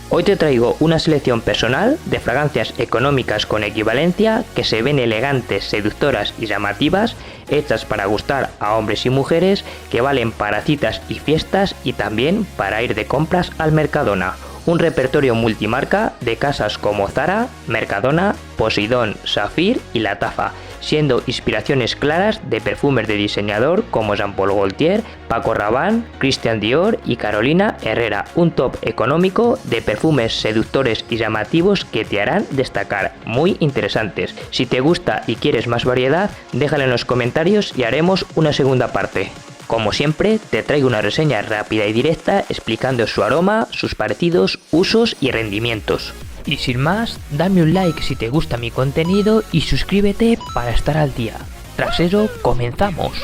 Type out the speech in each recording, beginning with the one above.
Hoy te traigo una selección personal de fragancias económicas con equivalencia que se ven elegantes, seductoras y llamativas, hechas para gustar a hombres y mujeres, que valen para citas y fiestas y también para ir de compras al Mercadona. Un repertorio multimarca de casas como Zara, Mercadona, Poseidon, Saphir y La Tafa, siendo inspiraciones claras de perfumes de diseñador como Jean Paul Gaultier, Paco Rabanne, Christian Dior y Carolina Herrera. Un top económico de perfumes seductores y llamativos que te harán destacar, muy interesantes. Si te gusta y quieres más variedad, déjalo en los comentarios y haremos una segunda parte. Como siempre, te traigo una reseña rápida y directa explicando su aroma, sus parecidos, usos y rendimientos. Y sin más, dame un like si te gusta mi contenido y suscríbete para estar al día. Tras eso, comenzamos.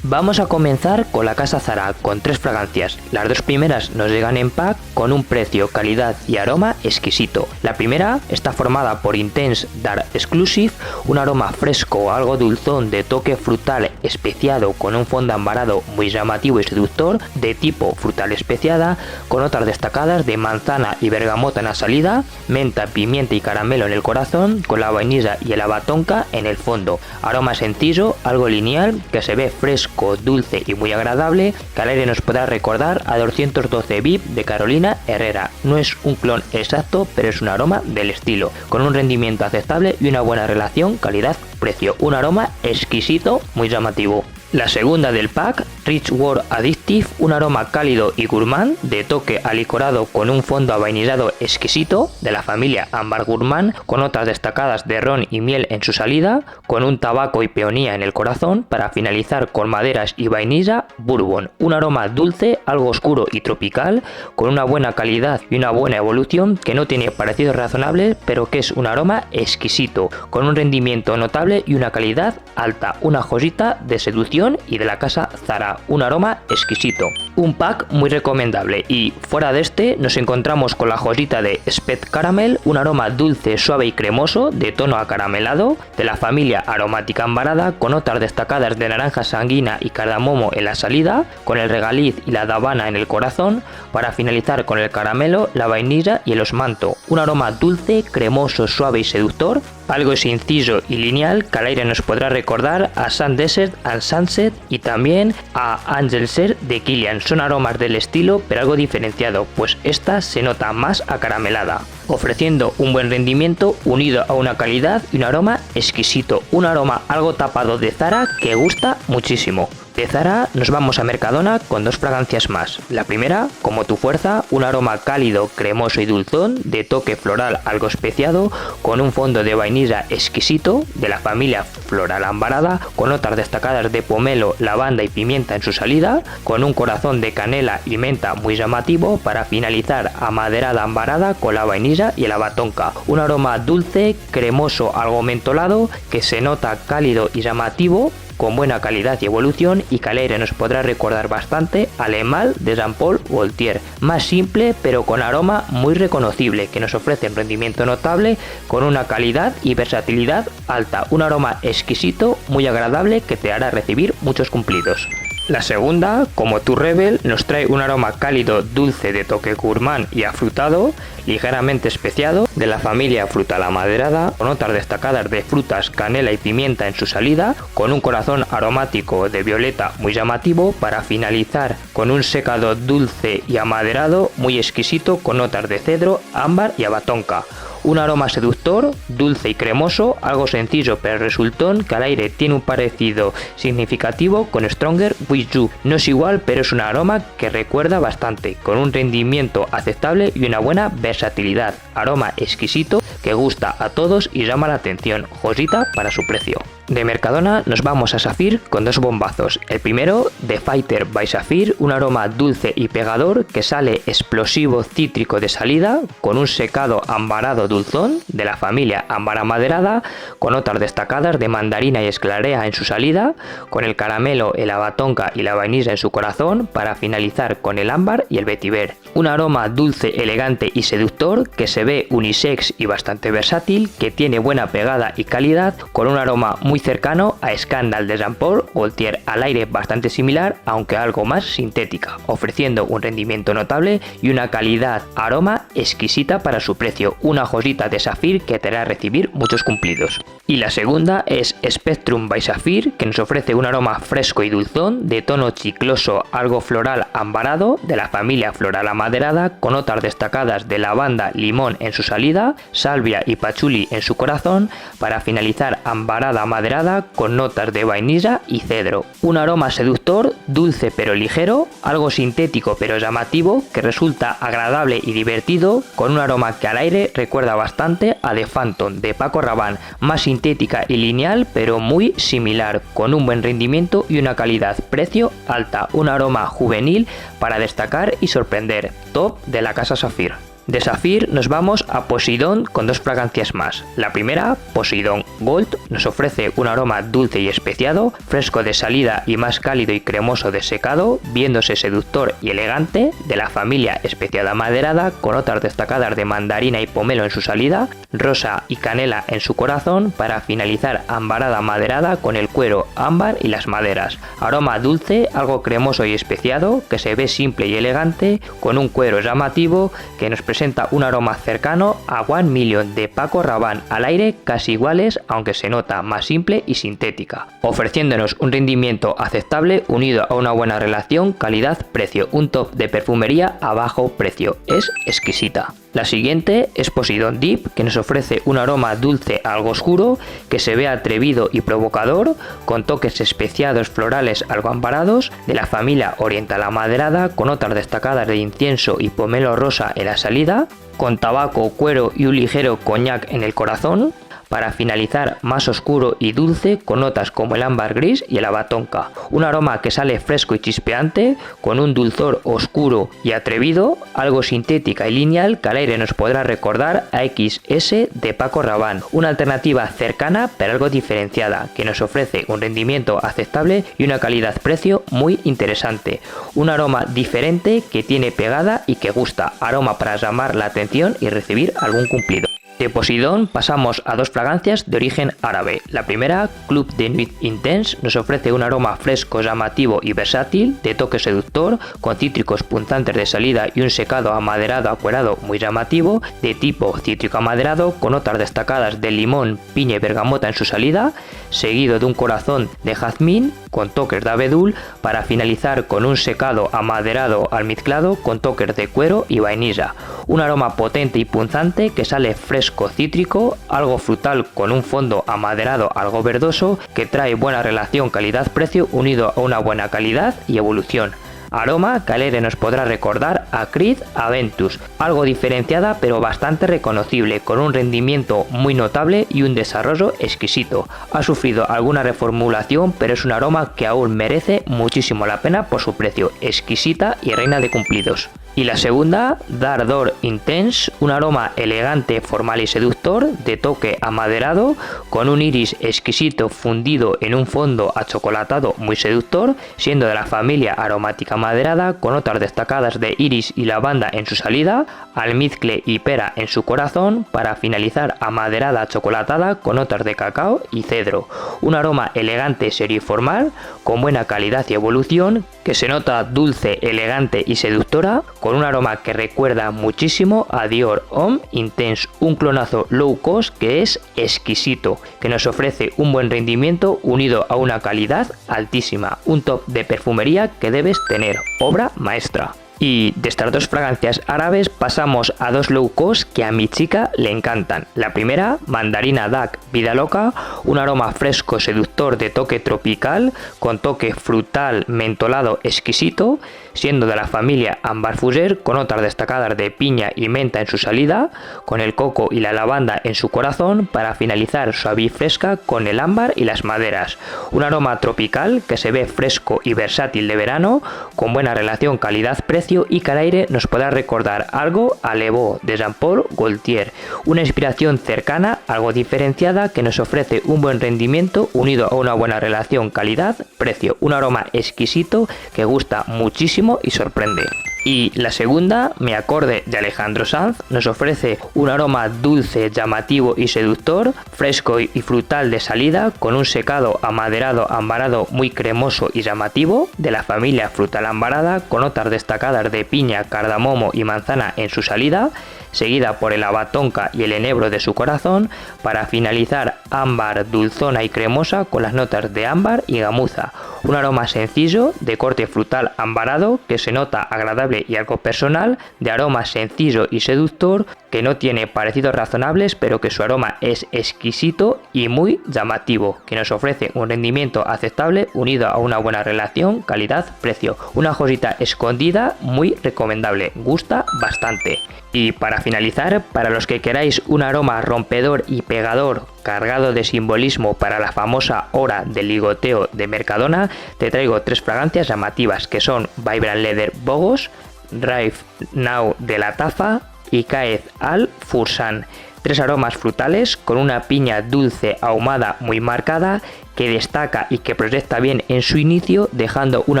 Vamos a comenzar con la casa Zara, con 3 fragancias. Las 2 primeras nos llegan en pack con un precio, calidad y aroma exquisito. La primera está formada por Intense Dark Exclusive, un aroma fresco, algo dulzón, de toque frutal especiado, con un fondo ambarado muy llamativo y seductor, de tipo frutal especiada, con notas destacadas de manzana y bergamota en la salida, menta, pimienta y caramelo en el corazón, con la vainilla y el abatonca en el fondo. Aroma sencillo, algo lineal, que se ve fresco, dulce y muy agradable, que al aire nos podrá recordar a 212 VIP de Carolina Herrera. No es un clon exacto, pero es un aroma del estilo, con un rendimiento aceptable y una buena relación calidad-precio. Un aroma exquisito, muy llamativo. La segunda del pack, Rich World Addictive, un aroma cálido y gourmand, de toque alicorado con un fondo avainillado exquisito, de la familia Ambar Gourmand, con notas destacadas de ron y miel en su salida, con un tabaco y peonía en el corazón, para finalizar con maderas y vainilla bourbon. Un aroma dulce, algo oscuro y tropical, con una buena calidad y una buena evolución, que no tiene parecidos razonables, pero que es un aroma exquisito, con un rendimiento notable y una calidad alta. Una joyita de seducción y de la casa Zara, un aroma exquisito. Un pack muy recomendable. Y fuera de este nos encontramos con la joyita de Sped Caramel, un aroma dulce, suave y cremoso, de tono acaramelado, de la familia aromática ambarada, con notas destacadas de naranja sanguina y cardamomo en la salida, con el regaliz y la davana en el corazón, para finalizar con el caramelo, la vainilla y el osmanto. Un aroma dulce, cremoso, suave y seductor, algo sencillo y lineal, que al aire nos podrá recordar a Sun Desert and Sunset y también a Angel Share de Kilian. Son aromas del estilo, pero algo diferenciado, pues esta se nota más acaramelada, ofreciendo un buen rendimiento unido a una calidad y un aroma exquisito. Un aroma algo tapado de Zara que gusta muchísimo. De Zara nos vamos a Mercadona con 2 fragancias más. La primera, Como tu fuerza, un aroma cálido, cremoso y dulzón, de toque floral algo especiado, con un fondo de vainilla exquisito, de la familia floral ambarada, con notas destacadas de pomelo, lavanda y pimienta en su salida, con un corazón de canela y menta muy llamativo, para finalizar amaderada ambarada con la vainilla y el abatonca. Un aroma dulce, cremoso, algo mentolado, que se nota cálido y llamativo, con buena calidad y evolución, y que al aire nos podrá recordar bastante al Emal de Jean Paul Gaultier. Más simple pero con aroma muy reconocible, que nos ofrece un rendimiento notable, con una calidad y versatilidad alta. Un aroma exquisito, muy agradable, que te hará recibir muchos cumplidos. La segunda, Como tu Rebel, nos trae un aroma cálido, dulce, de toque gourmand y afrutado, ligeramente especiado, de la familia frutal amaderada, con notas destacadas de frutas, canela y pimienta en su salida, con un corazón aromático de violeta muy llamativo, para finalizar con un secado dulce y amaderado muy exquisito, con notas de cedro, ámbar y abatonca. Un aroma seductor, dulce y cremoso, algo sencillo pero resultón, que al aire tiene un parecido significativo con Stronger With You. No es igual, pero es un aroma que recuerda bastante, con un rendimiento aceptable y una buena versatilidad. Aroma exquisito que gusta a todos y llama la atención. Joyita para su precio. De Mercadona nos vamos a Saphir con 2 bombazos. El primero, The Fighter by Saphir, un aroma dulce y pegador, que sale explosivo cítrico de salida, con un secado ambarado dulzón, de la familia ámbar amaderada, con notas destacadas de mandarina y esclarea en su salida, con el caramelo, el abatonca y la vainilla en su corazón, para finalizar con el ámbar y el vetiver. Un aroma dulce, elegante y seductor, que se ve unisex y bastante bastante versátil, que tiene buena pegada y calidad, con un aroma muy cercano a Scandal de Jean Paul Gaultier, al aire bastante similar, aunque algo más sintética, ofreciendo un rendimiento notable y una calidad aroma exquisita para su precio, una joyita de Saphir que te hará recibir muchos cumplidos. Y la segunda es Spectrum by Saphir, que nos ofrece un aroma fresco y dulzón, de tono chicloso algo floral ambarado, de la familia floral amaderada, con notas destacadas de lavanda, limón en su salida, salvia y pachuli en su corazón, para finalizar ambarada amaderada con notas de vainilla y cedro. Un aroma seductor, dulce pero ligero, algo sintético pero llamativo, que resulta agradable y divertido, con un aroma que al aire recuerda bastante a The Phantom de Paco Rabanne, más sintética y lineal pero muy similar, con un buen rendimiento y una calidad-precio alta, un aroma juvenil para destacar y sorprender, top de la casa Saphir. De Saphir nos vamos a Poseidon con dos fragancias más. La primera, Poseidon Gold, nos ofrece un aroma dulce y especiado, fresco de salida y más cálido y cremoso de secado, viéndose seductor y elegante, de la familia especiada maderada, con notas destacadas de mandarina y pomelo en su salida, rosa y canela en su corazón, para finalizar ambarada maderada con el cuero, ámbar y las maderas. Aroma dulce, algo cremoso y especiado, que se ve simple y elegante, con un cuero llamativo que nos presenta un aroma cercano a One Million de Paco Rabanne, al aire casi iguales, aunque se nota más simple y sintética, ofreciéndonos un rendimiento aceptable unido a una buena relación calidad-precio, un top de perfumería a bajo precio, es exquisita. La siguiente es Poseidon Deep, que nos ofrece un aroma dulce algo oscuro, que se ve atrevido y provocador, con toques especiados florales algo ambarados, de la familia oriental amaderada, con notas destacadas de incienso y pomelo rosa en la salida, con tabaco, cuero y un ligero coñac en el corazón, para finalizar más oscuro y dulce con notas como el ámbar gris y el abatonca. Un aroma que sale fresco y chispeante, con un dulzor oscuro y atrevido, algo sintética y lineal, que al aire nos podrá recordar a XS de Paco Rabanne. Una alternativa cercana pero algo diferenciada, que nos ofrece un rendimiento aceptable y una calidad-precio muy interesante. Un aroma diferente que tiene pegada y que gusta, aroma para llamar la atención y recibir algún cumplido. De Poseidon pasamos a dos fragancias de origen árabe. La primera, Club de Nuit Intense, nos ofrece un aroma fresco, llamativo y versátil, de toque seductor, con cítricos punzantes de salida y un secado amaderado acuerado muy llamativo, de tipo cítrico amaderado, con notas destacadas de limón, piña y bergamota en su salida, seguido de un corazón de jazmín con toques de abedul, para finalizar con un secado amaderado almizclado con toques de cuero y vainilla. Un aroma potente y punzante que sale fresco cítrico, algo frutal con un fondo amaderado algo verdoso, que trae buena relación calidad-precio unido a una buena calidad y evolución. Aroma que al aire nos podrá recordar a Creed Aventus, algo diferenciada pero bastante reconocible, con un rendimiento muy notable y un desarrollo exquisito. Ha sufrido alguna reformulación, pero es un aroma que aún merece muchísimo la pena por su precio, exquisita y reina de cumplidos. Y la segunda, Dark Door Intense, un aroma elegante, formal y seductor, de toque amaderado, con un iris exquisito fundido en un fondo achocolatado muy seductor, siendo de la familia aromática maderada, con notas destacadas de iris y lavanda en su salida, almizcle y pera en su corazón, para finalizar amaderada chocolatada con notas de cacao y cedro. Un aroma elegante, serio y formal, con buena calidad y evolución, que se nota dulce, elegante y seductora, con un aroma que recuerda muchísimo a Dior Homme Intense, un clonazo low cost que es exquisito, que nos ofrece un buen rendimiento unido a una calidad altísima, un top de perfumería que debes tener, obra maestra. Y de estas dos fragancias árabes pasamos a dos low cost que a mi chica le encantan. La primera, Mandarina Duck Vida Loca, un aroma fresco seductor de toque tropical, con toque frutal mentolado exquisito, siendo de la familia Ambar Fougère, con notas destacadas de piña y menta en su salida, con el coco y la lavanda en su corazón, para finalizar suave y fresca con el ámbar y las maderas. Un aroma tropical que se ve fresco y versátil de verano, con buena relación calidad-precio y que al aire nos podrá recordar algo a Le Beau de Jean Paul Gaultier. Una inspiración cercana, algo diferenciada, que nos ofrece un buen rendimiento unido a una buena relación calidad-precio. Un aroma exquisito que gusta muchísimo y sorprende. Y la segunda, Me acorde de Alejandro Sanz, nos ofrece un aroma dulce, llamativo y seductor, fresco y frutal de salida, con un secado amaderado ambarado muy cremoso y llamativo, de la familia frutal ambarada, con notas destacadas de piña, cardamomo y manzana en su salida, seguida por el abatonca y el enebro de su corazón, para finalizar ámbar dulzona y cremosa con las notas de ámbar y gamuza. Un aroma sencillo, de corte frutal ambarado, que se nota agradable y algo personal, de aroma sencillo y seductor, que no tiene parecidos razonables, pero que su aroma es exquisito y muy llamativo, que nos ofrece un rendimiento aceptable unido a una buena relación calidad-precio. Una josita escondida muy recomendable, gusta bastante. Y para finalizar, para los que queráis un aroma rompedor y pegador cargado de simbolismo para la famosa hora del ligoteo de Mercadona, te traigo 3 fragancias llamativas que son Vibrant Leather Bogos, Rive Now de la Tafa y Caez Al Fursan. 3 aromas frutales con una piña dulce ahumada muy marcada, que destaca y que proyecta bien en su inicio, dejando un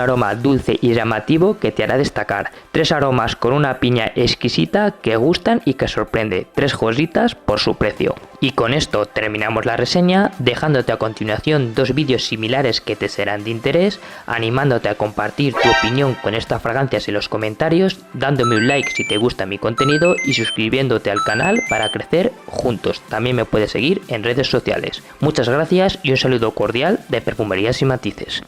aroma dulce y llamativo que te hará destacar. 3 aromas con una piña exquisita que gustan y que sorprende. 3 joyitas por su precio. Y con esto terminamos la reseña, dejándote a continuación 2 vídeos similares que te serán de interés, animándote a compartir tu opinión con estas fragancias en los comentarios, dándome un like si te gusta mi contenido y suscribiéndote al canal para crecer juntos. También me puedes seguir en redes sociales. Muchas gracias y un saludo cordial de Perfumerías y Matices.